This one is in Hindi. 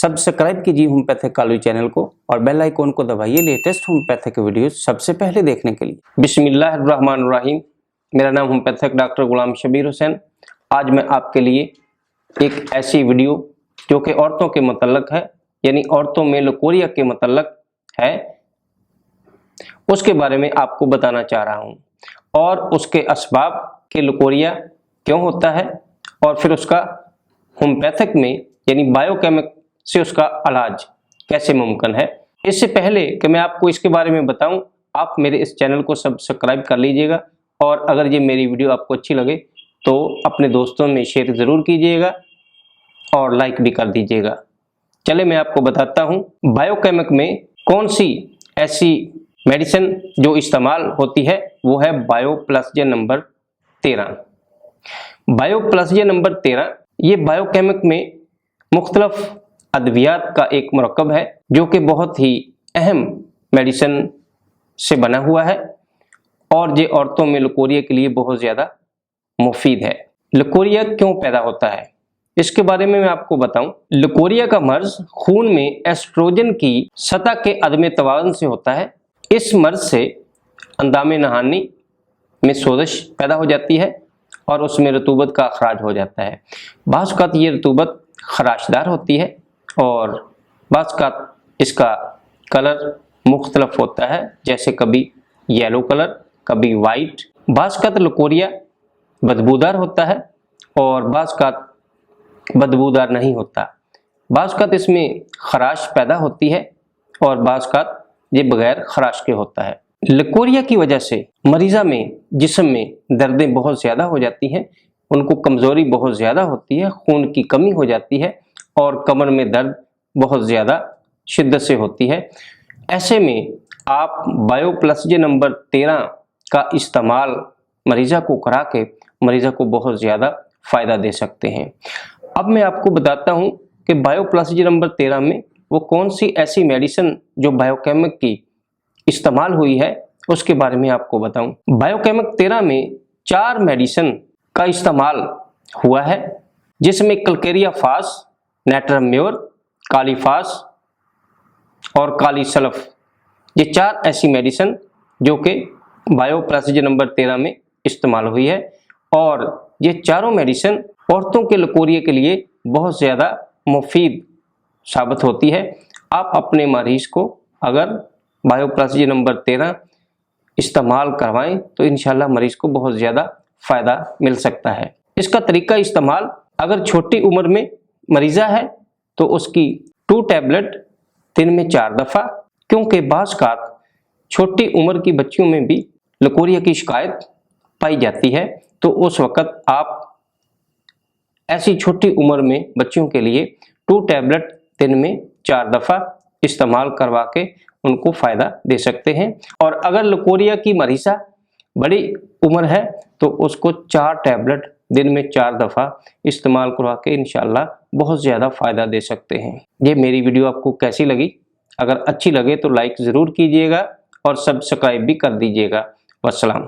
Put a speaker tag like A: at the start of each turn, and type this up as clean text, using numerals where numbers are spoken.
A: सब्सक्राइब कीजिए होम्योपैथिक कॉलेज चैनल को और बेल आइकॉन को दबाइए लेटेस्ट होम्योपैथिक वीडियो सबसे पहले देखने के लिए। बिस्मिल्लाहिर्रहमानिर्रहीम। मेरा नाम होम्योपैथिक डॉक्टर गुलाम शबीर हुसैन। आज मैं आपके लिए एक ऐसी वीडियो जो कि औरतों के मतलब है, यानी औरतों में लकोरिया के मतलब है, उसके बारे में आपको बताना चाह रहा हूं और उसके असबाब के लकोरिया क्यों होता है और फिर उसका होम्योपैथिक में यानी बायोकेमिक से उसका इलाज कैसे मुमकिन है। इससे पहले कि मैं आपको इसके बारे में बताऊं, आप मेरे इस चैनल को सब्सक्राइब कर लीजिएगा और अगर ये मेरी वीडियो आपको अच्छी लगे तो अपने दोस्तों में शेयर ज़रूर कीजिएगा और लाइक भी कर दीजिएगा। चले मैं आपको बताता हूं बायोकेमिक में कौन सी ऐसी मेडिसिन जो इस्तेमाल होती है, वो है बायोप्लसजे नंबर 13। बायोप्लसजे नंबर 13 ये बायोकेमिक में मुख्तलिफ अद्वियात का एक मरकब है जो कि बहुत ही अहम मेडिसिन से बना हुआ है और ये औरतों में लकोरिया के लिए बहुत ज़्यादा मुफीद है। लकोरिया क्यों पैदा होता है इसके बारे में मैं आपको बताऊं। लकोरिया का मर्ज खून में एस्ट्रोजन की सतह के अदम तवाज़ुन से होता है। इस मर्ज से अंदामे नहानी में सोजिश पैदा हो जाती है और उसमें रतूबत का अखराज हो जाता है। बाज़ औक़ात ये रतूबत खराशदार होती है और बाज़ औक़ात इसका कलर मुख्तलिफ होता है, जैसे कभी येलो कलर, कभी वाइट। बाज़ औक़ात लकोरिया बदबूदार होता है और बाज़ औक़ात बदबूदार नहीं होता। बाज़ औक़ात इसमें खराश पैदा होती है और बाज़ औक़ात ये बगैर खराश के होता है। लकोरिया की वजह से मरीज़ा में जिस्म में दर्दें बहुत ज़्यादा हो जाती हैं, उनको कमज़ोरी बहुत ज़्यादा होती है, खून की कमी हो जाती है और कमर में दर्द बहुत ज़्यादा शिद्दत से होती है। ऐसे में आप बायोप्लसजे नंबर 13 का इस्तेमाल मरीज़ा को करा के मरीज़ा को बहुत ज़्यादा फ़ायदा दे सकते हैं। अब मैं आपको बताता हूँ कि बायोप्लसजे नंबर 13 में वो कौन सी ऐसी मेडिसिन जो बायोकेमिक की इस्तेमाल हुई है उसके बारे में आपको बताऊं। बायोकेमिक 13 में 4 मेडिसिन का इस्तेमाल हुआ है, जिसमें कलकेरिया फास, नेट्रम म्योर, कालीफास और काली सल्फ, ये 4 ऐसी मेडिसिन जो कि बायोप्लसजे नंबर 13 में इस्तेमाल हुई है और ये चारों मेडिसिन औरतों के लकोरिया के लिए बहुत ज़्यादा मुफीद साबित होती है। आप अपने मरीज़ को अगर बायोप्लसजे नंबर 13 इस्तेमाल करवाएं तो इंशाल्लाह मरीज़ को बहुत ज़्यादा फ़ायदा मिल सकता है। इसका तरीका इस्तेमाल, अगर छोटी उम्र में मरीज़ा है तो उसकी 2 टैबलेट दिन में 4 दफ़ा, क्योंकि बाज़ औक़ात छोटी उम्र की बच्चियों में भी लकोरिया की शिकायत पाई जाती है, तो उस वक़्त आप ऐसी छोटी उम्र में बच्चियों के लिए 2 टैबलेट दिन में 4 दफ़ा इस्तेमाल करवा के उनको फ़ायदा दे सकते हैं। और अगर लकोरिया की मरीज़ा बड़ी उम्र है तो उसको 4 टैबलेट दिन में 4 दफ़ा इस्तेमाल करवा के इंशाल्लाह बहुत ज़्यादा फ़ायदा दे सकते हैं। ये मेरी वीडियो आपको कैसी लगी? अगर अच्छी लगे तो लाइक ज़रूर कीजिएगा और सब्सक्राइब भी कर दीजिएगा। वस्सलाम।